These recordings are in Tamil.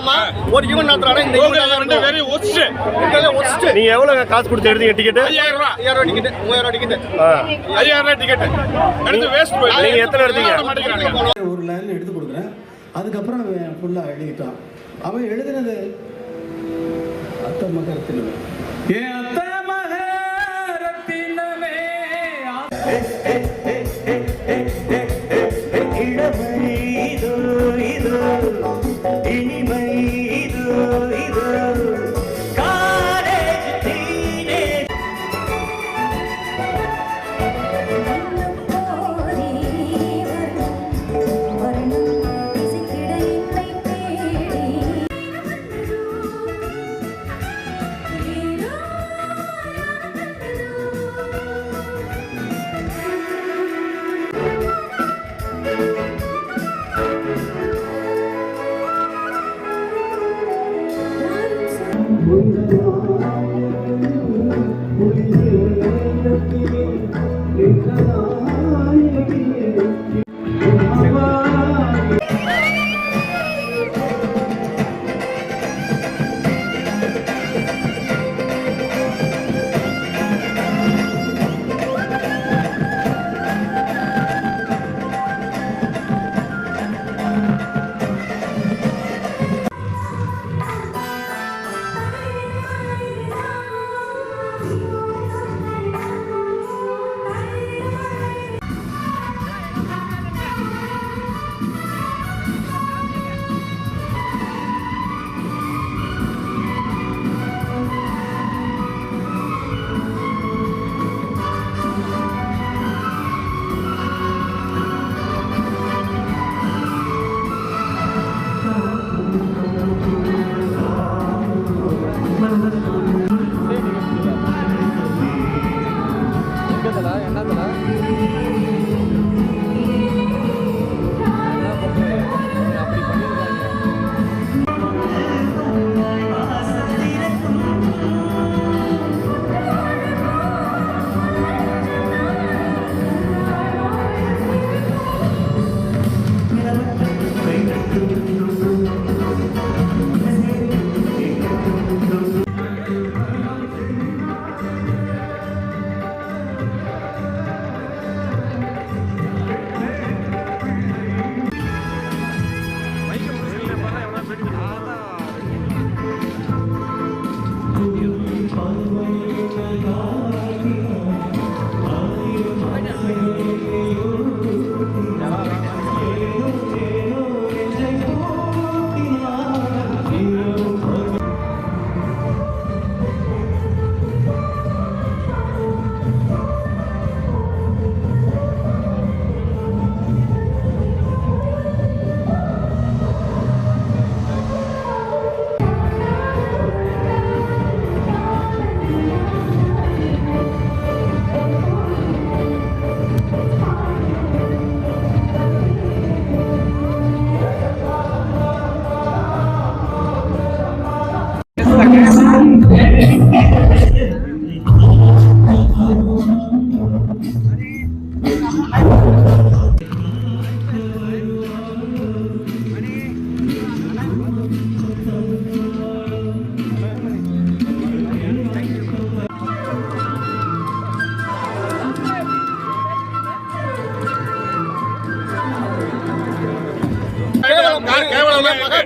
கேவலமா ஒரு ஈவென்ட் நடத்துறாங்க. இந்த ஈவென்ட் வெரி ஒஸ்ட். நீங்க எவ்வளவு காசு கொடுத்து எடுத்தீங்க டிக்கெட்? 5000 ரூபாய் டிக்கெட், 3000 ரூபாய் டிக்கெட், 5000 ரூபாய் டிக்கெட் எடுத்து வேஸ்ட் போய். நீங்க எத்தனை எடுத்தீங்க? ஒரு லைன்ல எடுத்து கொடுக்குறேன். அதுக்கப்புறம் அவன் ஃபுல்லா எழுதிட்டான். அவன் எழுதினது அத்த மகரத்தினமே, ஏன் அத்த மகரத்தினமே, இளமை இது இது இனிமை இது இது காலேஜ் தீனே.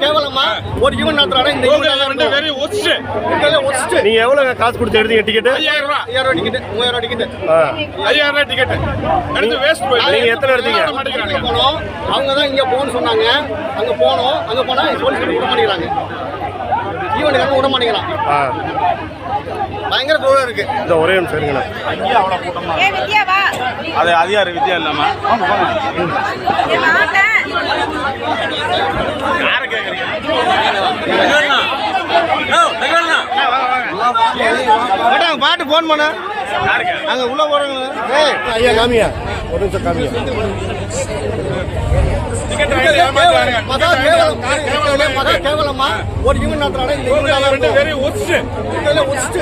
கேவலமா ஒரு ஈவென்ட் நடத்துறாங்க. இந்த ஈவென்ட் வெரி ஒஸ்ட். நீங்க எவ்வளவு காசு கொடுத்து எடுத்தீங்க டிக்கெட்? 5000 ரூபாய் டிக்கெட், 3000 ரூபாய் டிக்கெட், 5000 ரூபாய் டிக்கெட் எடுத்து வேஸ்ட் போய். நீங்க எத்தனை எடுத்தீங்க? போனோம். அவங்க தான் இங்க போன்னு சொன்னாங்க. அங்க போனோம். அங்க போனா போலீஸ் விட மாட்டேங்கிறாங்க. ஈவென்ட் விட மாட்டேங்கிறான். பயங்கர தூரம் இருக்கு. இந்த ஒரே நிமிஷம் சரிங்கண்ணா. அங்கேயே அவ்வளோ கூட்டமா அது அதிகாரி வித்தியா இல்லாம யாரை கேட்குறீங்க? பாட்டு போன் பண்ண அங்க உள்ள போறாங்க. ஐயா காமியா, ஒரு நிமிஷம் காமியா. மகா கேவலமா ஒரு ஈவென்ட் நடத்துறாங்க. இந்த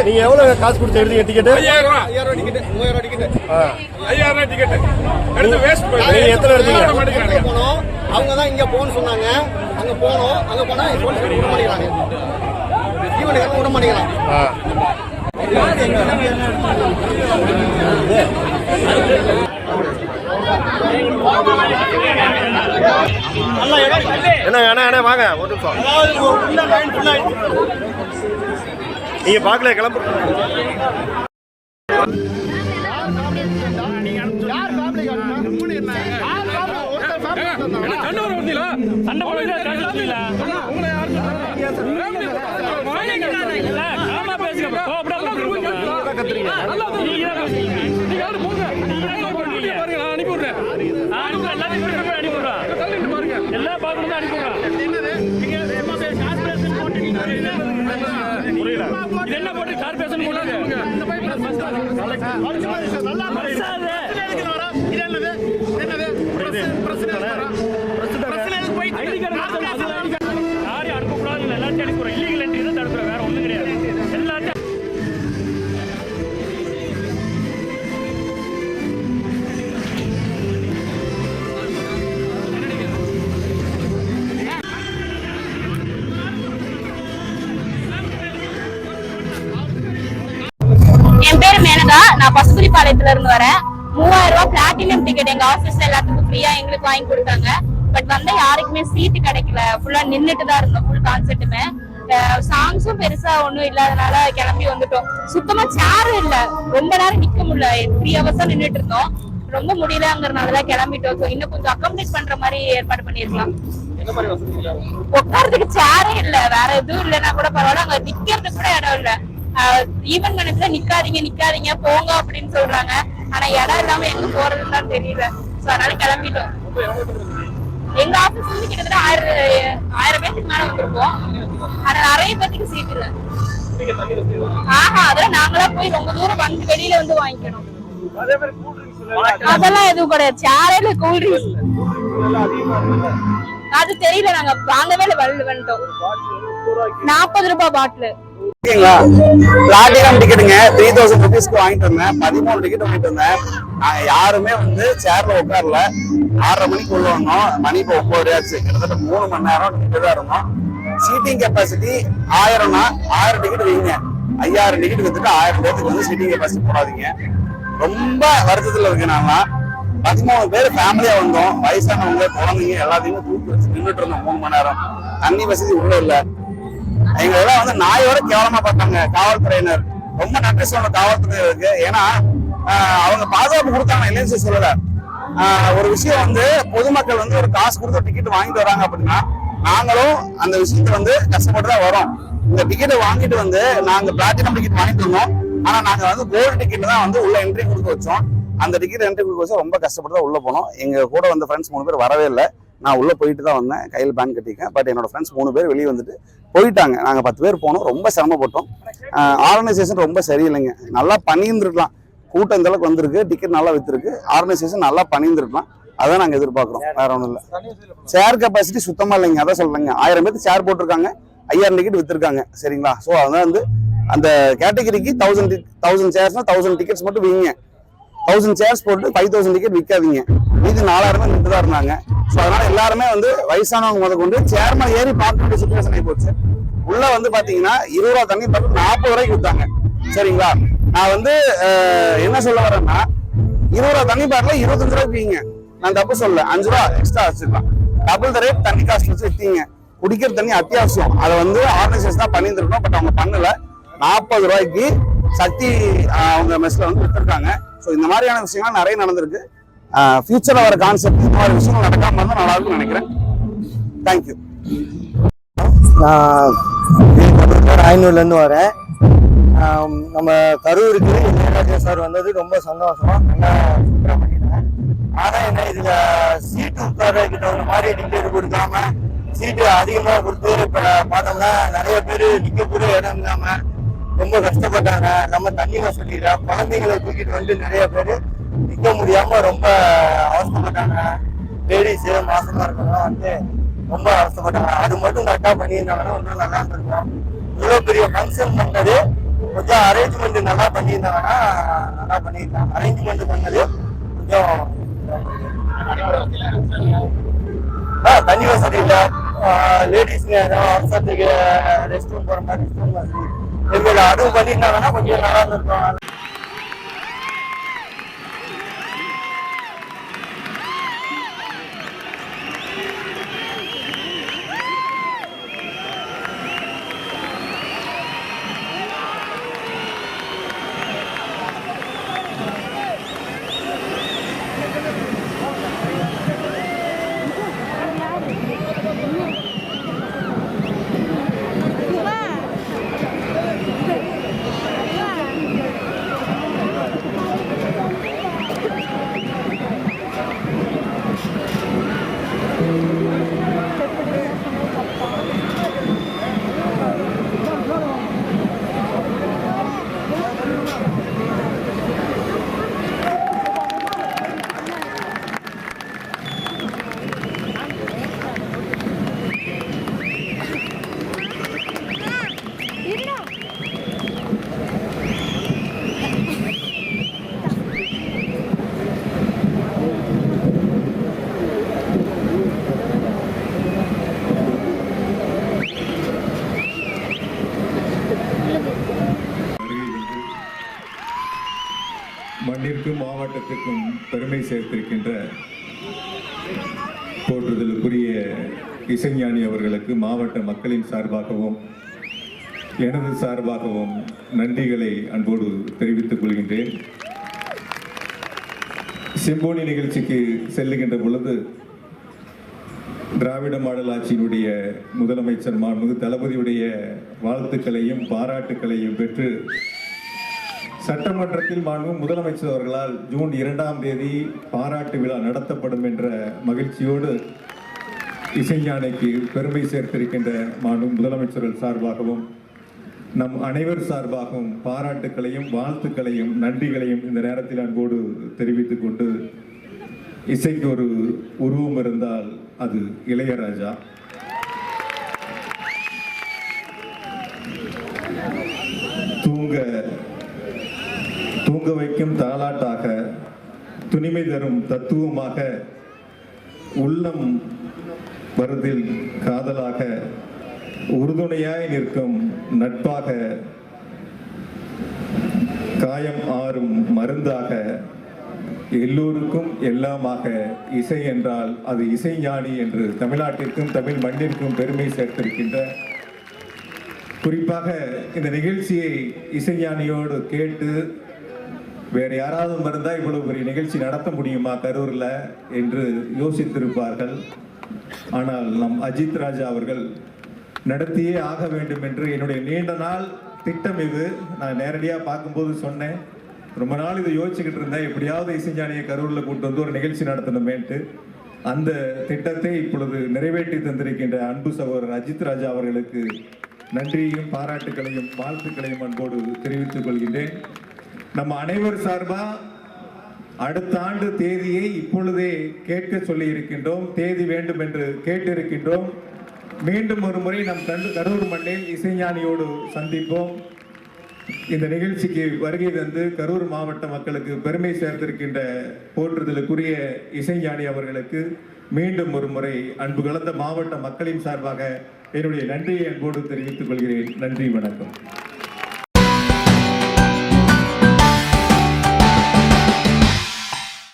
நீங்க எவ்வளவு காசு கொடுத்து எழுதிங்க டிக்கெட்? 5000 ticket, 3000 ticket. 5000 டிக்கெட் எடுத்து வேஸ்ட் பண்ணி நீங்க எத்தனை எடுத்தீங்க? போனோம், அவங்க தான் இங்க போன்னு சொன்னாங்க. அங்க போனோம், அங்க போனா போலீஸ் விட மாட்டேங்கிறாங்க. ஈவென்ட் விட மாட்டேங்கிறாங்க. என்னங்க அண்ணா வாங்க ஒரு நிமிஷம். நீங்க பாக்கல கிளம்பு. என்ன போட்டு கார்பரேஷன் போடுறாங்க. யாரையும் அனுப்பக்கூடாது, எல்லாத்தையும் அனுப்புறோம். இல்லீகல் என்ட்ரி தான் தடுக்கிறோம், வேற ஒண்ணும் கிடையாது. எல்லாத்தையும் என் பேரு மேனகா. நான் பசுபுரிபாளையத்துல இருந்து வரேன். 3000 ரூபாய் பிளாட்டினம் டிக்கெட் எங்க ஆபீஸ்ல எல்லாத்துக்கும் ஃப்ரீயா எங்களுக்கு வாங்கி கொடுத்தாங்க. பட் வந்து யாருக்குமே சீட்டு கிடைக்கல. ஃபுல்லா நின்னுட்டு தான் இருந்தோம் ஃபுல் கான்செர்ட்டுமே. சாங்ஸும் பெருசா ஒண்ணும் இல்லாதனால கிளம்பி வந்துட்டோம். சுத்தமா சேரும் இல்ல, ரொம்ப நேரம் நிக்க முடியல. 3 ஹவர்ஸா நின்னுட்டு இருந்தோம். ரொம்ப முடியலங்கிறதுனால கிளம்பிட்டோம். இன்னும் கொஞ்சம் அக்காமடேட் பண்ற மாதிரி ஏற்பாடு பண்ணிருக்கலாம். உட்கார்றதுக்கு சேரே இல்ல, வேற எதுவும் இல்லைன்னா கூட பரவாயில்ல. அங்க நிக்கிறதுக்கு கூட இடம் இல்ல. ஈவென்ட் மேனேஜ்ல நிக்காதீங்க போங்க அப்படின்னு சொல்றாங்க. ஆனா இடம் இல்லாம எங்க போறதுன்னு தான் தெரியல. சோ அதனால கிளம்பிட்டோம். எங்க ஆபீஸ் வந்து கிட்டத்தட்ட 1000 பேருக்கு மேல வந்திருப்போம். ஆனா நிறைய பேருக்கு சீட் இல்ல. அதெல்லாம் நாங்களா போய் ரொம்ப தூரம் வந்து வெளியில வந்து வாங்கிக்கணும். அதெல்லாம் எதுவும் கிடையாது. சேரே கூல் ட்ரிங்க்ஸ் அது தெரியல, நாங்க வாங்கவே இல்லை. வந்துட்டோம். 40 ரூபாய் பாட்டில். பிளாட்டினம் டிக்கெட்டுங்க 3000 ருபீஸ்க்கு வாங்கிட்டு வந்தேன். 13 டிக்கெட் வாங்கிட்டு வந்தேன். நாங்க யாருமே வந்து சேர்ல உட்காரல. 6:30 மணிக்கு உள்ள வந்தோம். மணி இப்போ 9 ஆச்சு. கிட்டத்தட்ட 3 மணி நேரம் டிக்கெட் தான் இருந்தோம். சீட்டிங் கெப்பாசிட்டி 1000னா 1000 டிக்கெட் வைங்க. 5000 டிக்கெட் வித்துட்டு 1000 பேருக்கு வந்து சீட்டிங் கெப்பாசிட்டி போடாதீங்க. ரொம்ப வருத்தத்துல இருக்கு. நாங்க 13 பேர் ஃபேமிலியா வந்தோம். வயசானவங்க, குழந்தைங்க எல்லாத்தையுமே தூக்கி வச்சு நின்றுட்டு இருந்தோம் 3 மணி நேரம். தண்ணி வசதி உள்ள இல்ல. எங்களெல்லாம் வந்து நாயோட கேவலமா பார்த்தாங்க காவல்துறையினர். ரொம்ப நன்றி சொல்லணும் காவல்துறையினருக்கு. ஏன்னா அவங்க பாதுகாப்பு கொடுத்தாங்க, இல்லைன்னு சொல்லல. ஒரு விஷயம் வந்து பொதுமக்கள் வந்து ஒரு காசு கொடுத்து டிக்கெட் வாங்கிட்டு வராங்க அப்படின்னா நாங்களும் அந்த விஷயத்த வந்து கஷ்டப்பட்டு தான் வரோம். இந்த டிக்கெட்டை வாங்கிட்டு வந்து நாங்க பிளாட்டினம் டிக்கெட் வாங்கிட்டு இருந்தோம். ஆனா நாங்க வந்து கோல்டு டிக்கெட் தான் வந்து உள்ள என்ட்ரி கொடுக்க வச்சோம். அந்த டிக்கெட் என்ட்ரி கொடுக்க வச்சு ரொம்ப கஷ்டப்பட்டு தான் உள்ள போனோம். எங்க கூட வந்த ஃப்ரெண்ட்ஸ் 3 பேர் வரவே இல்லை. நான் உள்ள போயிட்டு தான் வந்தேன், கையில் பேன் கட்டிக்கேன். பட் என்னோட ஃப்ரெண்ட்ஸ் 3 பேர் வெளியே வந்துட்டு போயிட்டாங்க. நாங்கள் 10 பேர் போனோம். ரொம்ப சிரமப்பட்டோம். ஆர்கனைசேஷன் ரொம்ப சரியில்லைங்க. நல்லா பண்ணியிருந்துருக்கலாம். கூட்டம் இந்த அளவுக்கு வந்திருக்கு, டிக்கெட் நல்லா வித்துருக்கு. ஆர்கனைசேஷன் நல்லா பண்ணியிருந்துருக்கலாம். அதான் நாங்கள் எதிர்பார்க்குறோம், வேற ஒன்றும் இல்லை. சேர் கெப்பாசிட்டி சுத்தமாக இல்லைங்க. அதான் சொல்றேங்க. 1000 பேருக்கு சேர் போட்டிருக்காங்க, 5000 டிக்கெட் வித்துருக்காங்க. சரிங்களா? ஸோ அதான் வந்து அந்த கேட்டகரிக்கு 1000 சேர்ஸ்னா 1000 டிக்கெட்ஸ் மட்டும் வீங்க. 1000 சேர்ஸ் போட்டு 5000 டிக்கெட் விற்காதீங்க. மீது 4000 தான் நின்று தான் இருந்தாங்க. ஸோ அதனால எல்லாருமே வந்து வயசானவங்க முத கொண்டு சேர்மா ஏறி பார்க்க வேண்டிய சுச்சுவேஷன் ஆகி போச்சு. உள்ள வந்து பாத்தீங்கன்னா 20 ரூபா தண்ணி பார்த்து 40 ரூபாய்க்கு வித்தாங்க. சரிங்களா? நான் வந்து என்ன சொல்ல வரேன்னா 20 ரூபா தண்ணி பாட்டில 25 ரூபாய்க்கு விற்க. நான் தப்பு சொல்ல, 5 ரூபா எக்ஸ்ட்ரா வச்சிருக்கலாம். டபுள் த ரேட் தண்ணி காஸ்ட் வச்சு வித்தீங்க. குடிக்கிற தண்ணி அத்தியாவசியம். அதை வந்து ஆர்கனைசேஷன் தான் பண்ணியிருந்திருக்கணும். பட் அவங்க பண்ணல. 40 ரூபாய்க்கு சக்தி அவங்க மெஸ்ல வந்து வித்துருக்காங்க. ஸோ இந்த மாதிரியான விஷயங்கள் நிறைய நடந்திருக்கு. ஃபியூச்சர்ல வர கான்செப்ட் இந்த மாதிரி விஷயங்கள் நடக்காம இருந்தால் நல்லா இருக்கும்னு நினைக்கிறேன். தேங்க்யூ. நான் ஐநூறுலேருந்து வரேன். நம்ம கரூருக்கு இளையராஜா சார் வந்தது ரொம்ப சந்தோஷம். நல்லா சூப்பராக பண்ணிடுறேன். ஆனால் என்ன இதில் சீட்டு உட்காரக்கு தகுந்த மாதிரி டிக்கெட் கொடுக்காம சீட்டு அதிகமாக கொடுத்து இப்போ பார்த்தோம்னா நிறைய பேர் நிற்க கூட இடம் இல்லாமல் ரொம்ப கஷ்டப்பட்டாங்க. நம்ம தண்ணி வசதியில குழந்தைங்களை தூக்கிட்டு வந்து நிறைய பேர் நிற்க முடியாம ரொம்ப அவசரப்பட்டாங்க. லேடிஸு மாசமா இருக்கணும் வந்து ரொம்ப அவசரப்பட்டாங்க. அது மட்டும் கரெக்டாக பண்ணியிருந்தாங்கன்னா இன்னும் நல்லா இருந்திருக்கும். இவ்வளோ பெரிய ஃபங்க்ஷன் பண்ணது கொஞ்சம் அரேஞ்ச்மெண்ட் நல்லா பண்ணியிருந்தாங்கன்னா நல்லா பண்ணியிருந்தாங்க. அரேஞ்ச்மெண்ட் பண்ணது கொஞ்சம் தண்ணி வசதி இல்லை, லேடிஸ்ங்க ஏதாவது அவசரத்துக்கு ரெஸ்ட் ரூம் போகிற மாதிரி ரெஸ்ட் ரூம் வசதி எங்களுக்கு அதுவும் பண்ணியிருந்தாங்கன்னா கொஞ்சம் நல்லா இருந்திருக்கும். மண்ணிற்கும் மாவட்டத்திற்கும் பெருமை சேர்த்திருக்கின்ற போற்றுதலுக்குரிய இசைஞானி அவர்களுக்கு மாவட்ட மக்களின் சார்பாகவும் எனது சார்பாகவும் நன்றிகளை அன்போடு தெரிவித்துக் கொள்கின்றேன். சிம்போனி நிகழ்ச்சிக்கு செல்லுகின்ற பொழுது திராவிட மாடல் ஆட்சியினுடைய முதலமைச்சர் மாண்புமிகு தளபதியுடைய வாழ்த்துக்களையும் பாராட்டுக்களையும் பெற்று சட்டமன்றத்தில் மாண்புமிகு முதலமைச்சர் அவர்களால் ஜூன் 2ஆம் தேதி பாராட்டு விழா நடத்தப்படும் என்ற மகிழ்ச்சியோடு இசைஞானிக்கு பெருமை சேர்த்திருக்கின்ற மாண்புமிகு முதலமைச்சர்கள் சார்பாகவும் நம் அனைவர் சார்பாகவும் பாராட்டுக்களையும் வாழ்த்துக்களையும் நன்றிகளையும் இந்த நேரத்தில் அன்போடு தெரிவித்துக் கொண்டு, இசைக்கு ஒரு உருவம் இருந்தால் அது இளையராஜா. தூங்க வைக்கும் தாலாட்டாக, துணிமை தரும் தத்துவமாக, உள்ளம் வருதில் காதலாக, உறுதுணையாய் நிற்கும் நட்பாக, காயம் ஆறும் மருந்தாக, எல்லோருக்கும் எல்லாமாக இசை என்றால் அது இசைஞானி என்று தமிழ்நாட்டிற்கும் தமிழ் மண்ணிற்கும் பெருமை சேர்த்திருக்கின்ற, குறிப்பாக இந்த நிகழ்ச்சியை இசைஞானியோடு கேட்டு வேற யாராவது இருந்தா இவ்வளவு பெரிய நிகழ்ச்சி நடத்த முடியுமா கரூர்ல என்று யோசித்திருப்பார்கள். ஆனால் நம் அஜித் ராஜா அவர்கள் நடத்தியே ஆக வேண்டும் என்று என்னுடைய நீண்ட நாள் திட்டம் இது. நான் நேரடியாக பார்க்கும்போது சொன்னேன், ரொம்ப நாள் இதை யோசிச்சுக்கிட்டு இருந்தேன், எப்படியாவது இசைஞானியை கரூர்ல கூட்டு வந்து ஒரு நிகழ்ச்சி நடத்தணுமேன்ட்டு. அந்த திட்டத்தை இப்பொழுது நிறைவேற்றி தந்திருக்கின்ற அன்பு சகோதரர் அஜித் ராஜா அவர்களுக்கு நன்றியையும் பாராட்டுகளையும் வாழ்த்துக்களையும் அன்போடு தெரிவித்துக் கொள்கின்றேன். நம்ம அனைவர் சார்பா அடுத்த ஆண்டு தேதியை இப்பொழுதே கேட்க சொல்லி இருக்கின்றோம். தேதி வேண்டும் என்று கேட்டிருக்கின்றோம். மீண்டும் ஒரு முறை நம் கரூர் மண்ணில் இசைஞானியோடு சந்திப்போம். இந்த நிகழ்ச்சிக்கு வருகை தந்து கரூர் மாவட்ட மக்களுக்கு பெருமை சேர்த்திருக்கின்ற போற்றுதலுக்குரிய இசைஞானி அவர்களுக்கு மீண்டும் ஒரு முறை அன்பு கலந்த மாவட்ட மக்களின் சார்பாக என்னுடைய நன்றியை அன்போடு தெரிவித்துக் கொள்கிறேன். நன்றி, வணக்கம்.